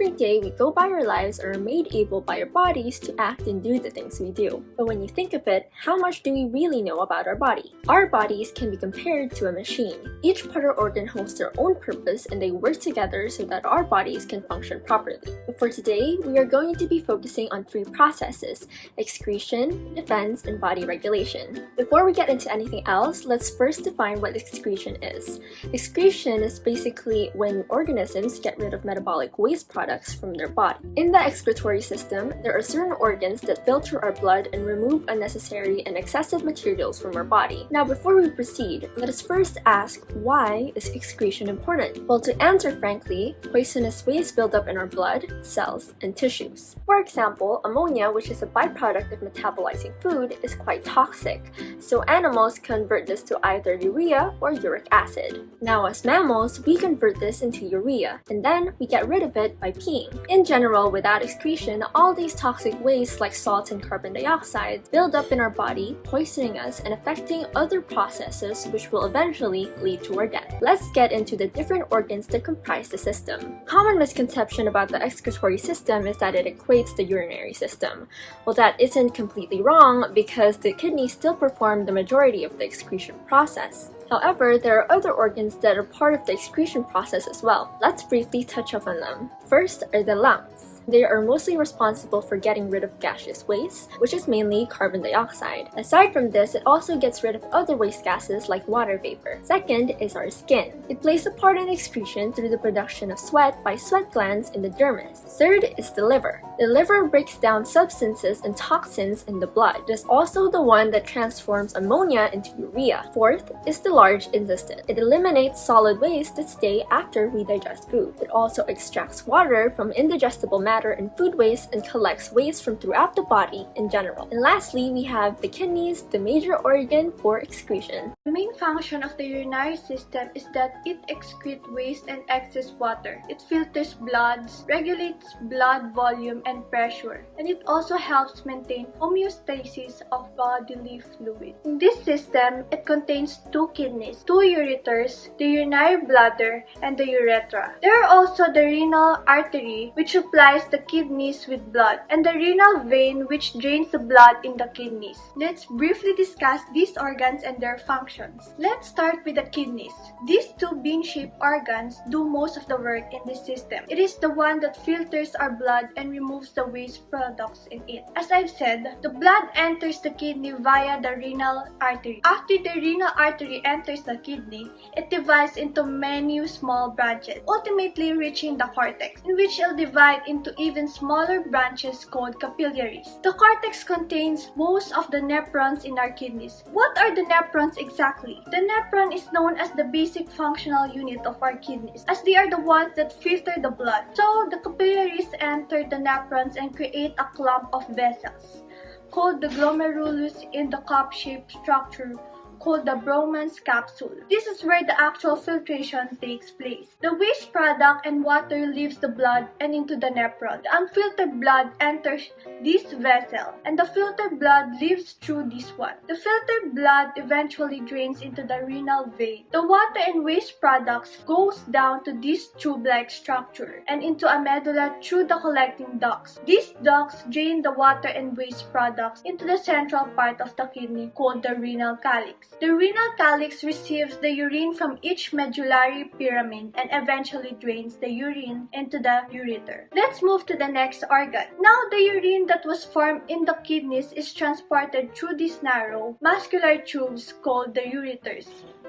Every day we go by our lives and are made able by our bodies to act and do the things we do. But when you think of it, how much do we really know about our body? Our bodies can be compared to a machine. Each part or organ holds their own purpose and they work together so that our bodies can function properly. But for today, we are going to be focusing on three processes: excretion, defense, and body regulation. Before we get into anything else, let's first define what excretion is. Excretion is basically when organisms get rid of metabolic waste products from their body. In the excretory system, there are certain organs that filter our blood and remove unnecessary and excessive materials from our body. Now, before we proceed, let us first ask, why is excretion important? Well, to answer frankly, poisonous waste build up in our blood, cells, and tissues. For example, ammonia, which is a byproduct of metabolizing food, is quite toxic, so animals convert this to either urea or uric acid. Now, as mammals, we convert this into urea, and then we get rid of it by peeing. In general, without excretion, all these toxic wastes like salts and carbon dioxide build up in our body, poisoning us and affecting other processes, which will eventually lead to our death. Let's get into the different organs that comprise the system. Common misconception about the excretory system is that it equates the urinary system. Well, that isn't completely wrong because the kidneys still perform the majority of the excretion process. However, there are other organs that are part of the excretion process as well. Let's briefly touch upon them. First are the lungs. They are mostly responsible for getting rid of gaseous waste, which is mainly carbon dioxide. Aside from this, it also gets rid of other waste gases like water vapor. Second is our skin. It plays a part in excretion through the production of sweat by sweat glands in the dermis. Third is the liver. The liver breaks down substances and toxins in the blood. It is also the one that transforms ammonia into urea. Fourth is the large intestine. It eliminates solid waste that stay after we digest food. It also extracts water from indigestible matter and food waste and collects waste from throughout the body in general. And lastly, we have the kidneys, the major organ for excretion. The main function of the urinary system is that it excretes waste and excess water. It filters blood, regulates blood volume and pressure, and it also helps maintain homeostasis of bodily fluid. In this system, it contains two kidneys, two ureters, the urinary bladder, and the urethra. There are also the renal artery, which supplies the kidneys with blood, and the renal vein, which drains the blood in the kidneys. Let's briefly discuss these organs and their functions. Let's start with the kidneys. These two bean-shaped organs do most of the work in this system. It is the one that filters our blood and removes the waste products in it. As I've said, the blood enters the kidney via the renal artery. After the renal artery enters the kidney, it divides into many small branches, ultimately reaching the cortex, in which it'll divide into even smaller branches called capillaries. The cortex contains most of the nephrons in our kidneys. What are the nephrons exactly? The nephron is known as the basic functional unit of our kidneys, as they are the ones that filter the blood. So, the capillaries enter the nephrons and create a clump of vessels, called the glomerulus, in the cup-shaped structure called the Bowman's capsule. This is where the actual filtration takes place. The waste product and water leaves the blood and into the nephron. The unfiltered blood enters this vessel, and the filtered blood leaves through this one. The filtered blood eventually drains into the renal vein. The water and waste products goes down to this tube-like structure and into a medulla through the collecting ducts. These ducts drain the water and waste products into the central part of the kidney called the renal calyx. The renal calyx receives the urine from each medullary pyramid and eventually drains the urine into the ureter. Let's move to the next organ. Now, the urine that was formed in the kidneys is transported through these narrow, muscular tubes called the ureters.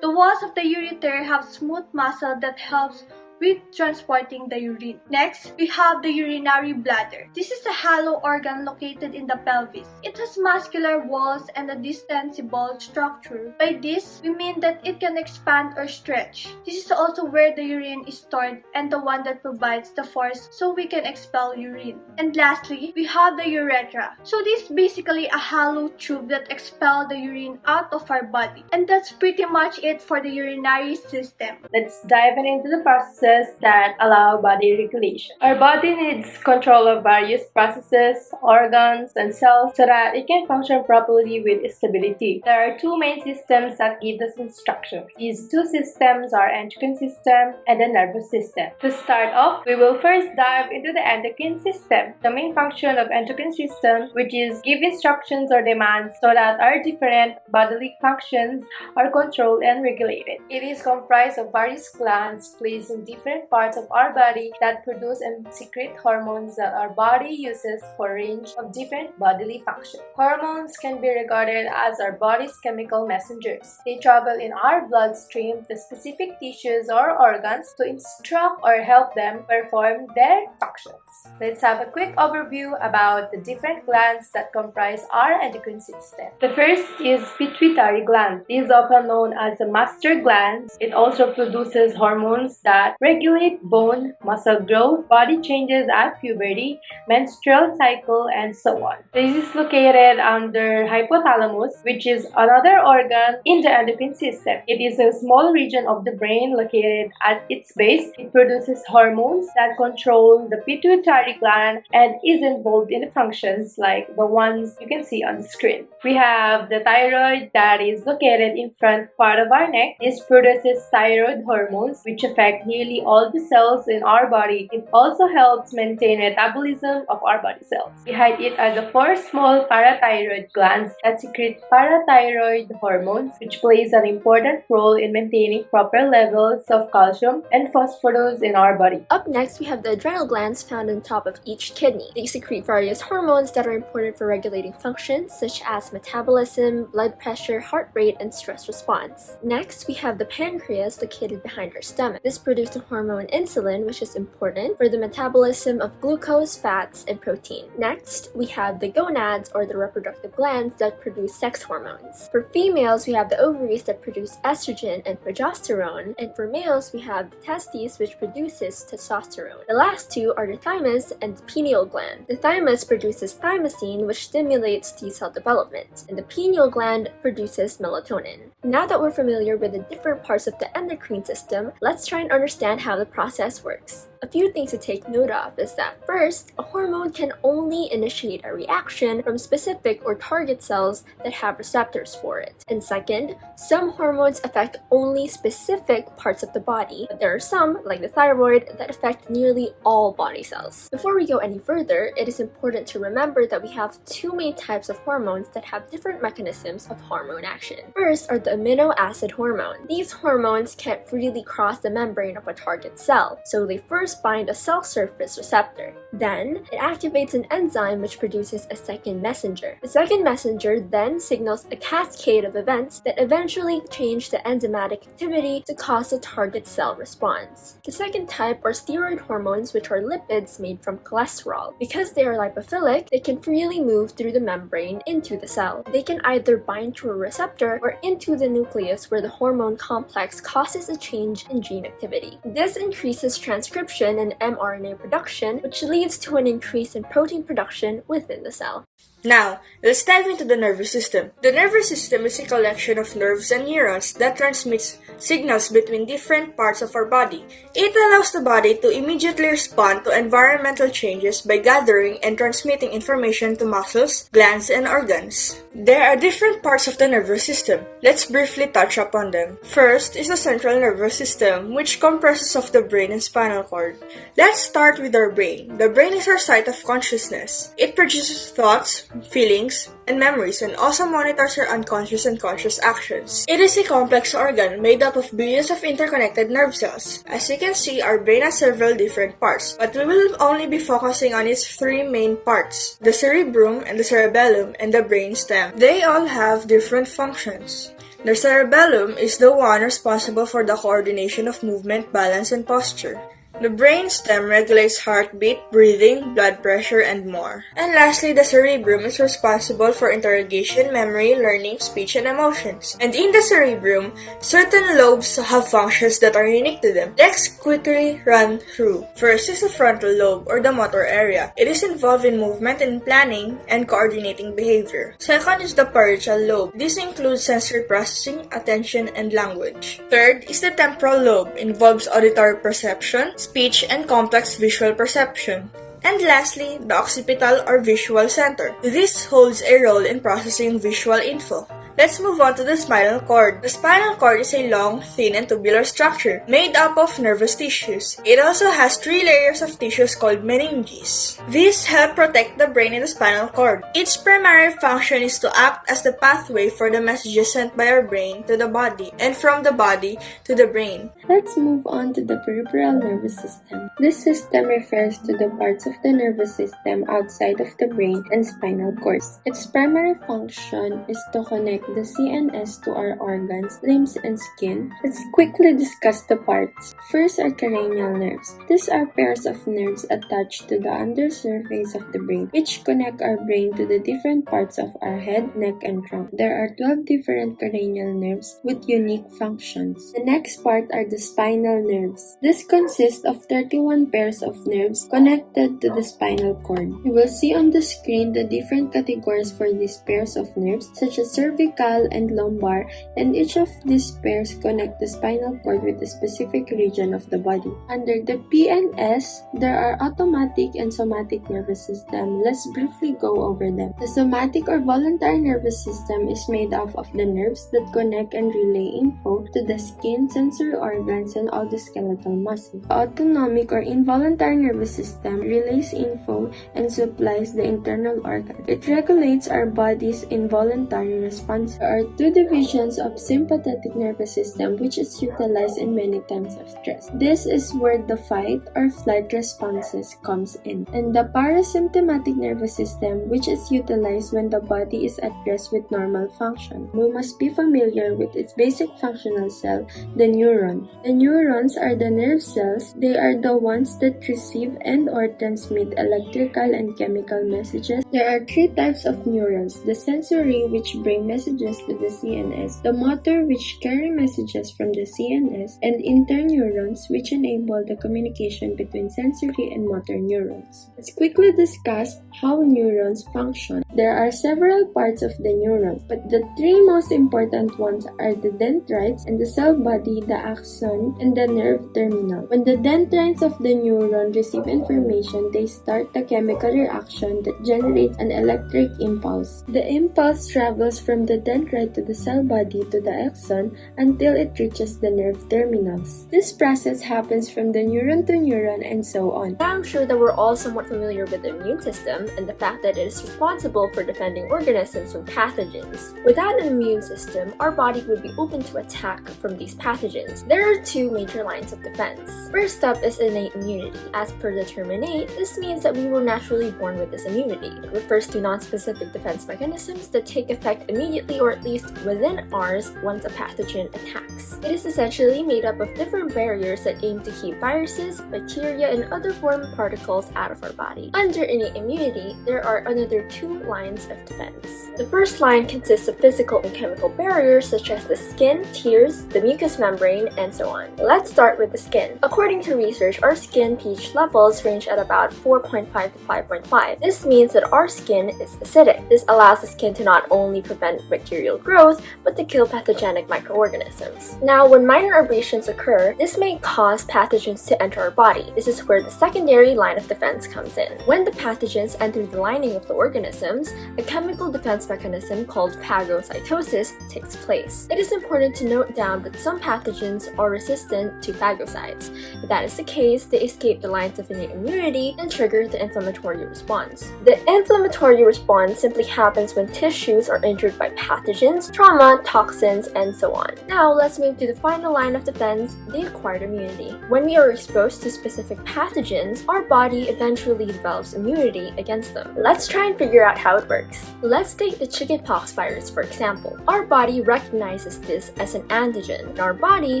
The walls of the ureter have smooth muscle that helps with transporting the urine. Next, we have the urinary bladder. This is a hollow organ located in the pelvis. It has muscular walls and a distensible structure. By this, we mean that it can expand or stretch. This is also where the urine is stored and the one that provides the force so we can expel urine. And lastly, we have the urethra. So this is basically a hollow tube that expels the urine out of our body. And that's pretty much it for the urinary system. Let's dive into the processes processes that allow body regulation. Our body needs control of various processes, organs, and cells so that it can function properly with stability. There are two main systems that give us instructions. These two systems are endocrine system and the nervous system. To start off, we will first dive into the endocrine system. The main function of endocrine system, which is give instructions or demands so that our different bodily functions are controlled and regulated. It is comprised of various glands placed in different parts of our body that produce and secrete hormones that our body uses for a range of different bodily functions. Hormones can be regarded as our body's chemical messengers. They travel in our bloodstream to specific tissues or organs to instruct or help them perform their functions. Let's have a quick overview about the different glands that comprise our endocrine system. The first is pituitary gland. It is often known as the master gland. It also produces hormones that regulate bone, muscle growth, body changes at puberty, menstrual cycle, and so on. This is located under hypothalamus, which is another organ in the endocrine system. It is a small region of the brain located at its base. It produces hormones that control the pituitary gland and is involved in the functions like the ones you can see on the screen. We have the thyroid that is located in front part of our neck. This produces thyroid hormones which affect nearly all the cells in our body. It also helps maintain metabolism of our body cells. Behind it are the four small parathyroid glands that secrete parathyroid hormones, which plays an important role in maintaining proper levels of calcium and phosphorus in our body. Up next, we have the adrenal glands found on top of each kidney. They secrete various hormones that are important for regulating functions such as metabolism, blood pressure, heart rate, and stress response. Next, we have the pancreas located behind our stomach. This produces the hormone insulin, which is important for the metabolism of glucose, fats, and protein. Next, we have the gonads, or the reproductive glands that produce sex hormones. For females, we have the ovaries that produce estrogen and progesterone, and for males, we have the testes, which produces testosterone. The last two are the thymus and the pineal gland. The thymus produces thymosin, which stimulates T-cell development, and the pineal gland produces melatonin. Now that we're familiar with the different parts of the endocrine system, let's try and understand how the process works. A few things to take note of is that first, a hormone can only initiate a reaction from specific or target cells that have receptors for it. And second, some hormones affect only specific parts of the body, but there are some, like the thyroid, that affect nearly all body cells. Before we go any further, it is important to remember that we have two main types of hormones that have different mechanisms of hormone action. First are the amino acid hormones. These hormones can't freely cross the membrane of a target cell, so they first bind a cell surface receptor. Then, it activates an enzyme which produces a second messenger. The second messenger then signals a cascade of events that eventually change the enzymatic activity to cause the target cell response. The second type are steroid hormones, which are lipids made from cholesterol. Because they are lipophilic, they can freely move through the membrane into the cell. They can either bind to a receptor or into the nucleus where the hormone complex causes a change in gene activity. This increases transcription and mRNA production, which leads to an increase in protein production within the cell. Now, let's dive into the nervous system. The nervous system is a collection of nerves and neurons that transmits signals between different parts of our body. It allows the body to immediately respond to environmental changes by gathering and transmitting information to muscles, glands, and organs. There are different parts of the nervous system. Let's briefly touch upon them. First is the central nervous system, which comprises of the brain and spinal cord. Let's start with our brain. The brain is our site of consciousness. It produces thoughts, feelings, and memories, and also monitors our unconscious and conscious actions. It is a complex organ made up of billions of interconnected nerve cells. As you can see, our brain has several different parts, but we will only be focusing on its three main parts: the cerebrum and the cerebellum and the brainstem. They all have different functions. The cerebellum is the one responsible for the coordination of movement, balance, and posture. The brain stem regulates heartbeat, breathing, blood pressure, and more. And lastly, the cerebrum is responsible for interrogation, memory, learning, speech, and emotions. And in the cerebrum, certain lobes have functions that are unique to them. Let's quickly run through. First is the frontal lobe, or the motor area. It is involved in movement and planning and coordinating behavior. Second is the parietal lobe. This includes sensory processing, attention, and language. Third is the temporal lobe. Involves auditory perception, speech, and complex visual perception. And lastly, the occipital or visual center. This holds a role in processing visual info. Let's move on to the spinal cord. The spinal cord is a long, thin, and tubular structure made up of nervous tissues. It also has 3 layers of tissues called meninges. These help protect the brain in the spinal cord. Its primary function is to act as the pathway for the messages sent by our brain to the body and from the body to the brain. Let's move on to the peripheral nervous system. This system refers to the parts of the nervous system outside of the brain and spinal cords. Its primary function is to connect the CNS to our organs, limbs, and skin. Let's quickly discuss the parts. First are cranial nerves. These are pairs of nerves attached to the undersurface of the brain, which connect our brain to the different parts of our head, neck, and trunk. There are 12 different cranial nerves with unique functions. The next part are the spinal nerves. This consists of 31 pairs of nerves connected to the spinal cord. You will see on the screen the different categories for these pairs of nerves, such as cervical and lumbar, and each of these pairs connect the spinal cord with a specific region of the body. Under the PNS, there are automatic and somatic nervous system. Let's briefly go over them. The somatic or voluntary nervous system is made up of the nerves that connect and relay info to the skin, sensory organs, and all the skeletal muscle. The autonomic or involuntary nervous system relays info and supplies the internal organs. It regulates our body's involuntary response. There are 2 divisions of sympathetic nervous system which is utilized in many times of stress. This is where the fight or flight responses comes in. And the parasympathetic nervous system which is utilized when the body is at rest with normal function. We must be familiar with its basic functional cell, the neuron. The neurons are the nerve cells. They are the ones that receive and or transmit electrical and chemical messages. There are 3 types of neurons: the sensory, which bring messages to the CNS, the motor, which carry messages from the CNS, and interneurons, which enable the communication between sensory and motor neurons. Let's quickly discuss how neurons function. There are several parts of the neuron, but the 3 most important ones are the dendrites and the cell body, the axon, and the nerve terminal. When the dendrites of the neuron receive information, they start the chemical reaction that generates an electric impulse. The impulse travels from the dendrite to the cell body to the axon until it reaches the nerve terminals. This process happens from the neuron to neuron and so on. Now I'm sure that we're all somewhat familiar with the immune system and the fact that it is responsible for defending organisms from pathogens. Without an immune system, our body would be open to attack from these pathogens. There are 2 major lines of defense. First up is innate immunity. As per the term innate, this means that we were naturally born with this immunity. It refers to non-specific defense mechanisms that take effect immediately or at least within hours once a pathogen attacks. It is essentially made up of different barriers that aim to keep viruses, bacteria, and other foreign particles out of our body. Under innate immunity, there are another 2 lines of defense. The first line consists of physical and chemical barriers such as the skin, tears, the mucous membrane, and so on. Let's start with the skin. According to research, our skin pH levels range at about 4.5 to 5.5. This means that our skin is acidic. This allows the skin to not only prevent bacterial growth, but to kill pathogenic microorganisms. Now, when minor abrasions occur, this may cause pathogens to enter our body. This is where the secondary line of defense comes in. When the pathogens enter the lining of the organisms, a chemical defense mechanism called phagocytosis takes place. It is important to note down that some pathogens are resistant to phagocytes. If that is the case, they escape the lines of innate immunity and trigger the inflammatory response. The inflammatory response simply happens when tissues are injured by pathogens, trauma, toxins, and so on. Now, let's move to the final line of defense, the acquired immunity. When we are exposed to specific pathogens, our body eventually develops immunity against them. Let's try and figure out how how it works. Let's take the chickenpox virus for example. Our body recognizes this as an antigen, and our body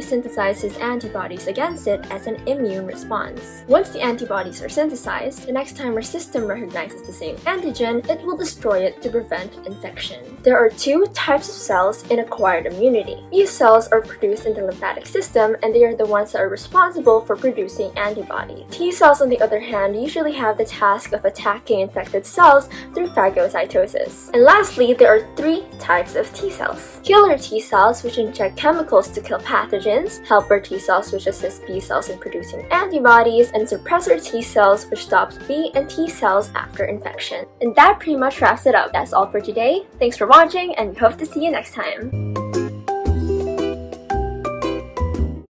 synthesizes antibodies against it as an immune response. Once the antibodies are synthesized, the next time our system recognizes the same antigen, it will destroy it to prevent infection. There are two types of cells in acquired immunity. These cells are produced in the lymphatic system, and they are the ones that are responsible for producing antibodies. T cells, on the other hand, usually have the task of attacking infected cells through phagocytosis. And lastly, there are three types of T cells. Killer T cells, which inject chemicals to kill pathogens, helper T cells, which assist B cells in producing antibodies, and suppressor T cells, which stops B and T cells after infection. And that pretty much wraps it up. That's all for today. Thanks for watching, and we hope to see you next time.